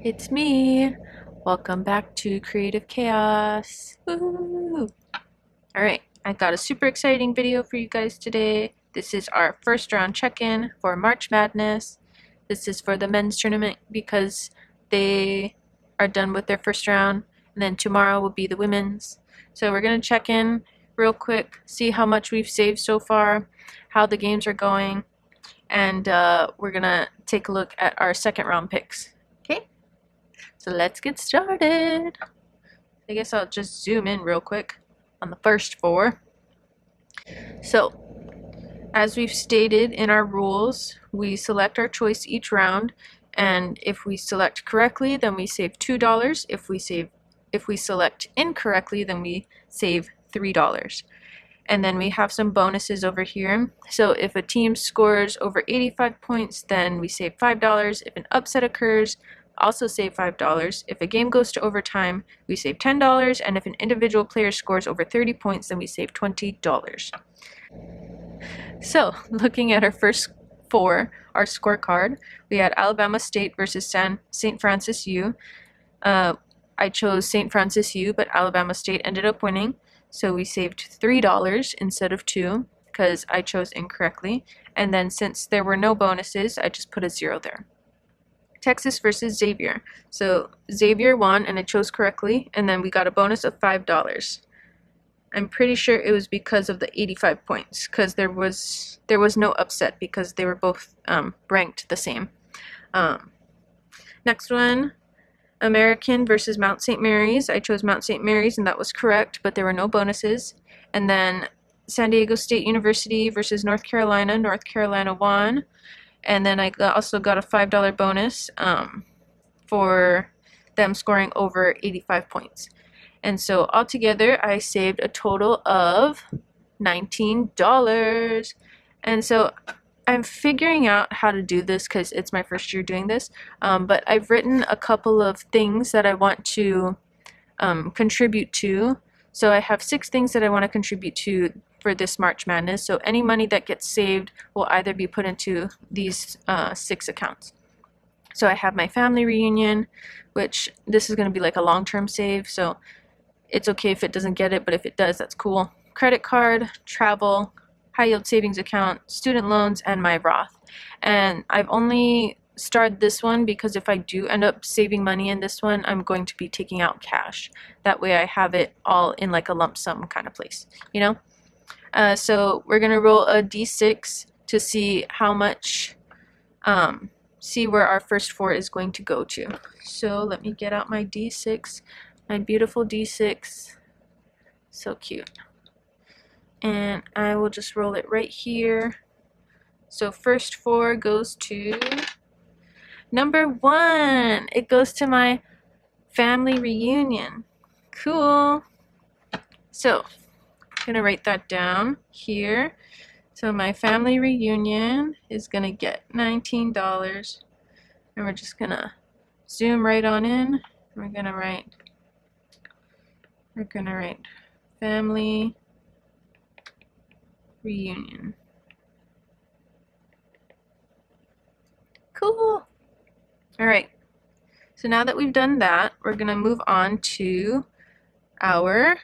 It's me. Welcome back to Creative Chaos. Woo! Alright, I got a super exciting video for you guys today. This is our first round check-in for March Madness. This is for the men's tournament because they are done with their first round, and then tomorrow will be the women's. So we're going to check in real quick, see how much we've saved so far, how the games are going, and we're going to take a look at our second round picks. Okay? So let's get started. I guess I'll just zoom in real quick on the first four. So, as we've stated in our rules, we select our choice each round, and if we select correctly, then we save $2. If we select incorrectly, then we save $3. And then we have some bonuses over here. So if a team scores over 85 points, then we save $5. If an upset occurs, also save $5. If a game goes to overtime, we save $10. And if an individual player scores over 30 points, then we save $20. So, looking at our first four, our scorecard, we had Alabama State versus St. Francis U. I chose St. Francis U, but Alabama State ended up winning. So we saved $3 instead of $2 because I chose incorrectly. And then since there were no bonuses, I just put a 0 there. Texas versus Xavier. So Xavier won and I chose correctly, and then we got a bonus of $5. I'm pretty sure it was because of the 85 points, because there was no upset because they were both ranked the same. Next one, American versus Mount St. Mary's. I chose Mount St. Mary's and that was correct, but there were no bonuses. And then San Diego State University versus North Carolina. North Carolina won. And then I also got a $5 bonus for them scoring over 85 points. And so altogether, I saved a total of $19. And so I'm figuring out how to do this because it's my first year doing this. But I've written a couple of things that I want to contribute to. So I have 6 things that I want to contribute to for this March Madness. So any money that gets saved will either be put into these 6 accounts. So I have my family reunion, which this is going to be like a long-term save. So it's okay if it doesn't get it, but if it does, that's cool. Credit card, travel, high yield savings account, student loans, and my Roth. And I've only started this one because if I do end up saving money in this one, I'm going to be taking out cash. That way I have it all in like a lump sum kind of place, you know? So we're going to roll a d6 to see how much, see where our first 4 is going to go to. So let me get out my d6, my beautiful d6. So cute. And I will just roll it right here. So first 4 goes to number 1. It goes to my family reunion. Cool. So I'm gonna write that down here. So my family reunion is gonna get $19, and we're just gonna zoom right on in. We're gonna write family reunion. Cool. All right. So now that we've done that, we're gonna move on to our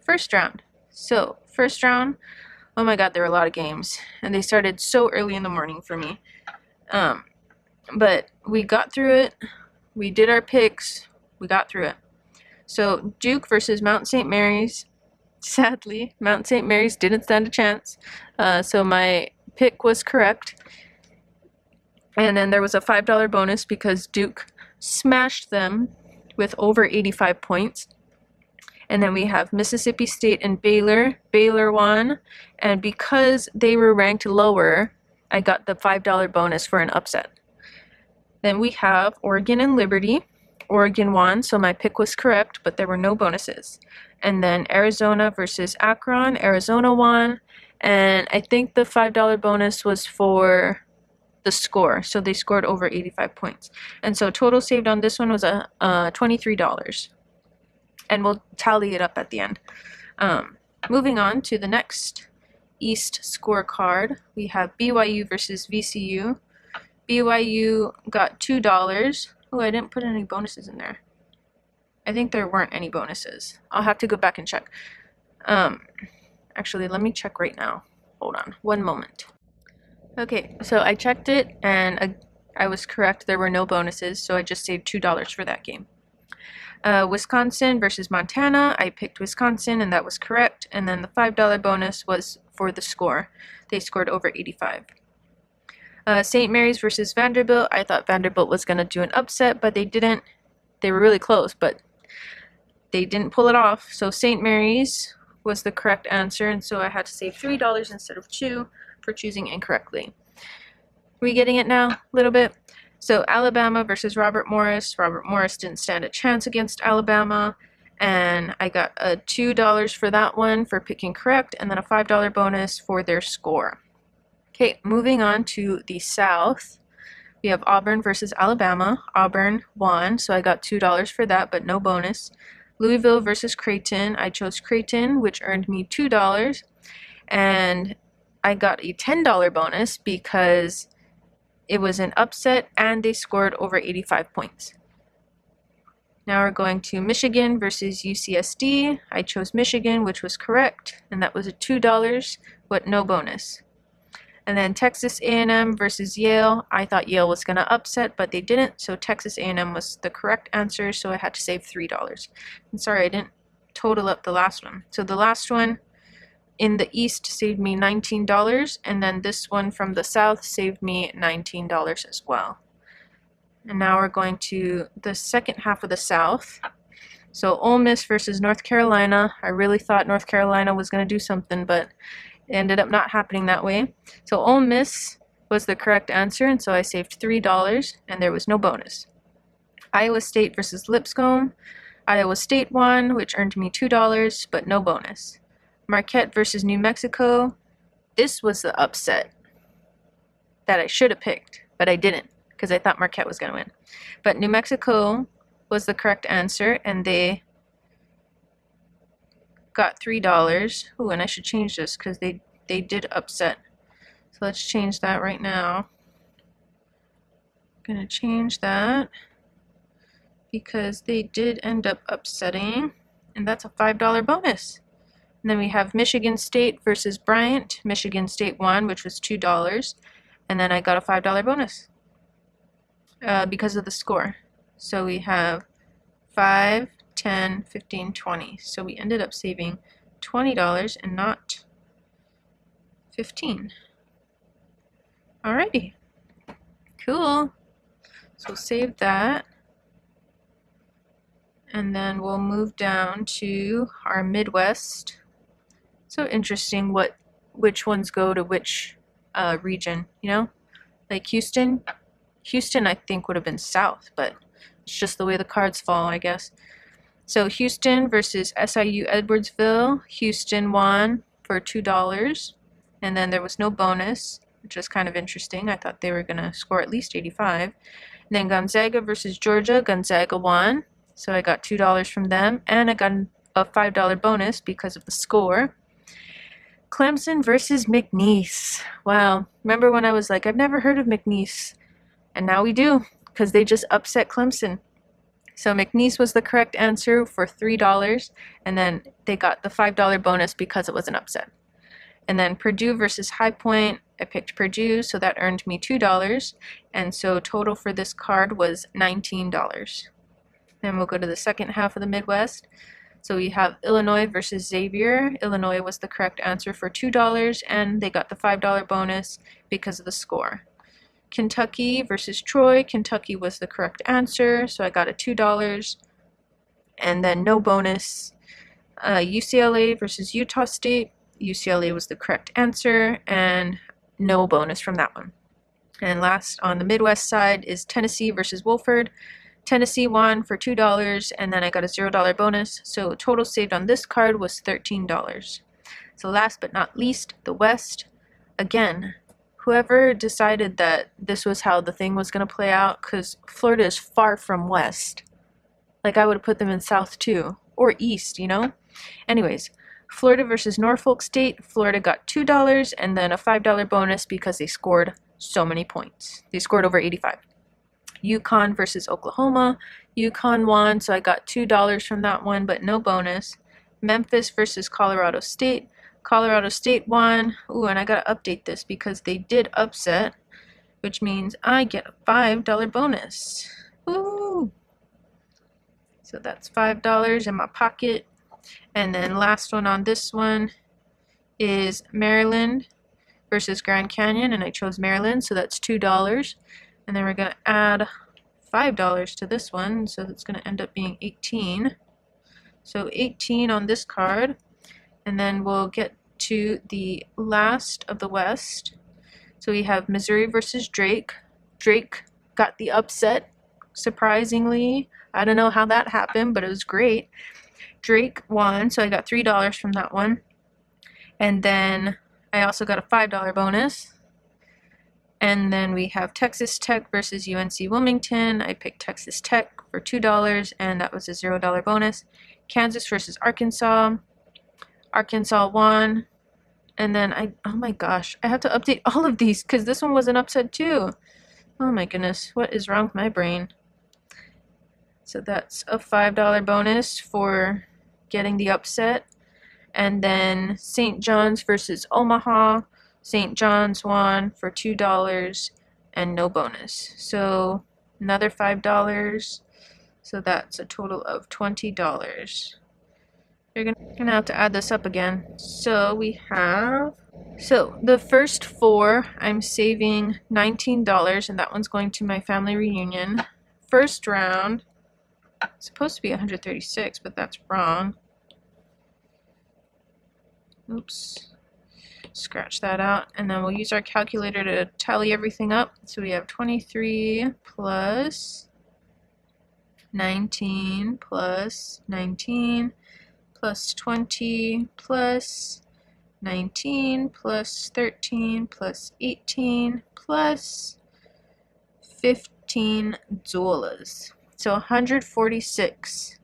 first round. So first round, oh my god, there were a lot of games, and they started so early in the morning for me. But we got through it. We did our picks. We got through it. So Duke versus Mount St. Mary's. Sadly, Mount St. Mary's didn't stand a chance. So my pick was correct. And then there was a $5 bonus because Duke smashed them with over 85 points. And then we have Mississippi State and Baylor. Baylor won. And because they were ranked lower, I got the $5 bonus for an upset. Then we have Oregon and Liberty. Oregon won, so my pick was correct, but there were no bonuses. And then Arizona versus Akron. Arizona won. And I think the $5 bonus was for the score. So they scored over 85 points. And so total saved on this one was $23. And we'll tally it up at the end. Moving on to the next East scorecard, we have BYU versus VCU. BYU got $2, Oh, I didn't put any bonuses in there. I think there weren't any bonuses. I'll have to go back and check. Actually, let me check right now. Hold on, one moment. Okay, so I checked it and I was correct. There were no bonuses, so I just saved $2 for that game. Wisconsin versus Montana. I picked Wisconsin and that was correct. And then the $5 bonus was for the score. They scored over 85. St. Mary's versus Vanderbilt. I thought Vanderbilt was going to do an upset, but they didn't. They were really close, but they didn't pull it off. So St. Mary's was the correct answer, and so I had to save $3 instead of $2 for choosing incorrectly. Are we getting it now? A little bit? So Alabama versus Robert Morris. Robert Morris didn't stand a chance against Alabama, and I got a $2 for that one for picking correct, and then a $5 bonus for their score. Okay, moving on to the South. We have Auburn versus Alabama. Auburn won, so I got $2 for that, but no bonus. Louisville versus Creighton. I chose Creighton, which earned me $2, and I got a $10 bonus because it was an upset and they scored over 85 points. Now we're going to Michigan versus UCSD. I chose Michigan, which was correct, and that was a $2, but no bonus. And then Texas A&M versus Yale. I thought Yale was going to upset, but they didn't, so Texas A&M was the correct answer, so I had to save $3. I'm sorry, I didn't total up the last one. So the last one in the East saved me $19, and then this one from the South saved me $19 as well. And now we're going to the second half of the South. So Ole Miss versus North Carolina. I really thought North Carolina was going to do something, but it ended up not happening that way. So Ole Miss was the correct answer, and so I saved $3, and there was no bonus. Iowa State versus Lipscomb. Iowa State won, which earned me $2, but no bonus. Marquette versus New Mexico. This was the upset that I should have picked, but I didn't because I thought Marquette was going to win. But New Mexico was the correct answer, and they got $3. Ooh, and I should change this because they did upset. So let's change that right now. I'm going to change that because they did end up upsetting, and that's a $5 bonus. And then we have Michigan State versus Bryant. Michigan State won, which was $2, and then I got a $5 bonus because of the score. So we have 5, 10, 15, 20. So we ended up saving $20 and not 15. Alrighty. Cool. So save that. And then we'll move down to our Midwest. So interesting which ones go to which region, you know? Like Houston. Houston I think would have been south, but it's just the way the cards fall, I guess. So Houston versus SIU Edwardsville. Houston won for $2, and then there was no bonus, which is kind of interesting. I thought they were going to score at least 85. And then Gonzaga versus Georgia. Gonzaga won, so I got $2 from them, and I got a $5 bonus because of the score. Clemson versus McNeese. Wow, remember when I was like, I've never heard of McNeese? And now we do, because they just upset Clemson. So McNeese was the correct answer for $3, and then they got the $5 bonus because it was an upset. And then Purdue versus High Point. I picked Purdue, so that earned me $2, and so total for this card was $19. Then we'll go to the second half of the Midwest. So we have Illinois versus Xavier. Illinois was the correct answer for $2, and they got the $5 bonus because of the score. Kentucky versus Troy. Kentucky was the correct answer, so I got a $2, and then no bonus. UCLA versus Utah State. UCLA was the correct answer, and no bonus from that one. And last on the Midwest side is Tennessee versus Wofford. Tennessee won for $2, and then I got a $0 bonus, so total saved on this card was $13. So last but not least, the West. Again, whoever decided that this was how the thing was going to play out, because Florida is far from West. Like, I would have put them in South too, or East, you know? Anyways, Florida versus Norfolk State. Florida got $2 and then a $5 bonus because they scored so many points. They scored over 85. UConn versus Oklahoma. UConn won, so I got $2 from that one, but no bonus. Memphis versus Colorado State. Colorado State won. Ooh, and I gotta update this because they did upset, which means I get a $5 bonus. Ooh! So that's $5 in my pocket. And then last one on this one is Maryland versus Grand Canyon, and I chose Maryland, so that's $2. And then we're gonna add $5 to this one, so that's gonna end up being 18. So 18 on this card, and then we'll get to the last of the West. So we have Missouri versus Drake. Drake got the upset, surprisingly. I don't know how that happened, but it was great. Drake won, so I got $3 from that one. And then I also got a $5 bonus. And then we have Texas Tech versus UNC Wilmington. I picked Texas Tech for $2, and that was a $0 bonus. Kansas versus Arkansas. Arkansas won. And then oh my gosh, I have to update all of these because this one was an upset too. Oh my goodness, what is wrong with my brain? So that's a $5 bonus for getting the upset. And then St. John's versus Omaha. St. John's won for $2 and no bonus. So another $5. So that's a total of $20. You're gonna have to add this up again. So we have, so the first four, I'm saving $19, and that one's going to my family reunion. First round, it's supposed to be 136, but that's wrong. Oops. Scratch that out, and then we'll use our calculator to tally everything up. So we have 23 plus 19 plus 19 plus 20 plus 19 plus 13 plus 18 plus $15. So 146.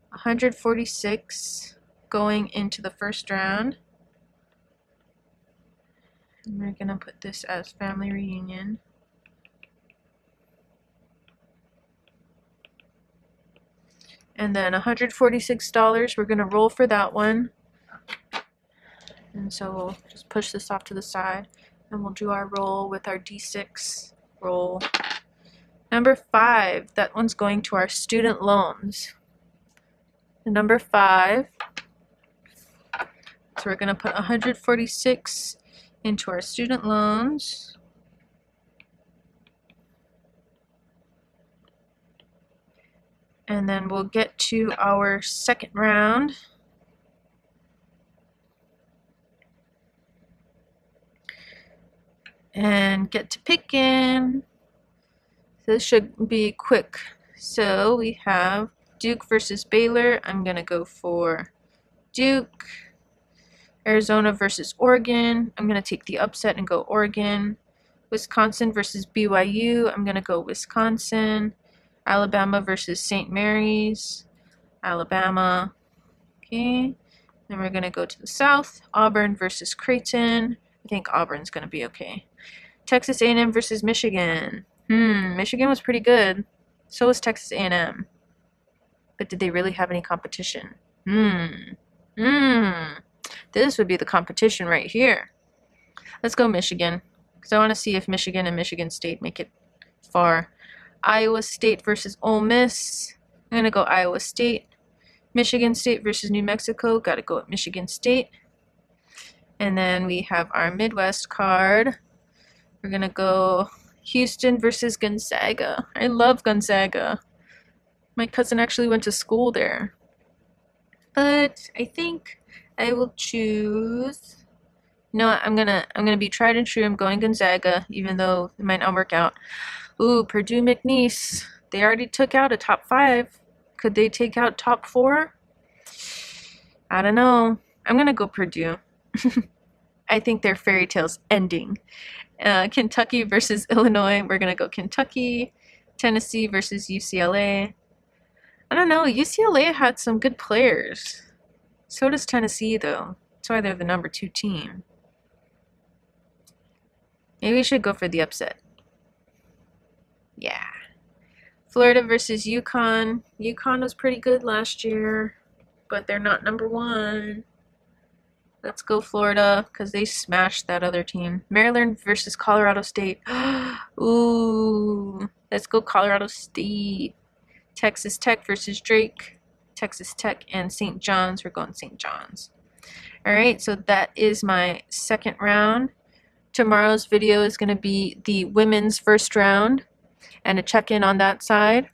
146 going into the first round. And we're gonna put this as family reunion. And then $146, we're gonna roll for that one. And so we'll just push this off to the side, and we'll do our roll with our D6 roll. Number 5, that one's going to our student loans. The number 5, so we're gonna put 146 into our student loans. And then we'll get to our second round. And get to picking. So this should be quick. So we have Duke versus Baylor. I'm gonna go for Duke. Arizona versus Oregon. I'm going to take the upset and go Oregon. Wisconsin versus BYU. I'm going to go Wisconsin. Alabama versus St. Mary's. Alabama. Okay. Then we're going to go to the south. Auburn versus Creighton. I think Auburn's going to be okay. Texas A&M versus Michigan. Michigan was pretty good. So was Texas A&M. But did they really have any competition? This would be the competition right here. Let's go Michigan, because I want to see if Michigan and Michigan State make it far. Iowa State versus Ole Miss. I'm going to go Iowa State. Michigan State versus New Mexico. Got to go at Michigan State. And then we have our Midwest card. We're going to go Houston versus Gonzaga. I love Gonzaga. My cousin actually went to school there. But I think I will choose. No, I'm gonna be tried and true. I'm going Gonzaga, even though it might not work out. Ooh, Purdue McNeese. They already took out a top 5. Could they take out top 4? I don't know. I'm gonna go Purdue. I think their fairy tale's ending. Kentucky versus Illinois. We're gonna go Kentucky. Tennessee versus UCLA. I don't know. UCLA had some good players. So does Tennessee, though. That's why they're the number 2 team. Maybe we should go for the upset. Yeah. Florida versus Yukon. Yukon was pretty good last year, but they're not number one. Let's go Florida because they smashed that other team. Maryland versus Colorado State. Ooh, let's go Colorado State. Texas Tech versus Drake. Texas Tech and St. John's. We're going St. John's. All right, so that is my second round. Tomorrow's video is going to be the women's first round and a check-in on that side.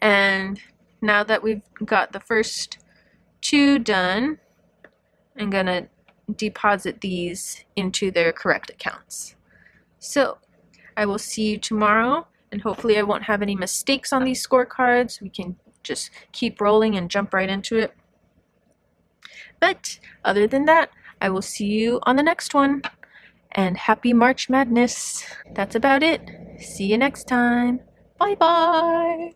And now that we've got the first two done, I'm going to deposit these into their correct accounts. So I will see you tomorrow, and hopefully I won't have any mistakes on these scorecards. We can just keep rolling and jump right into it. But other than that, I will see you on the next one. And happy March Madness. That's about it. See you next time. Bye bye.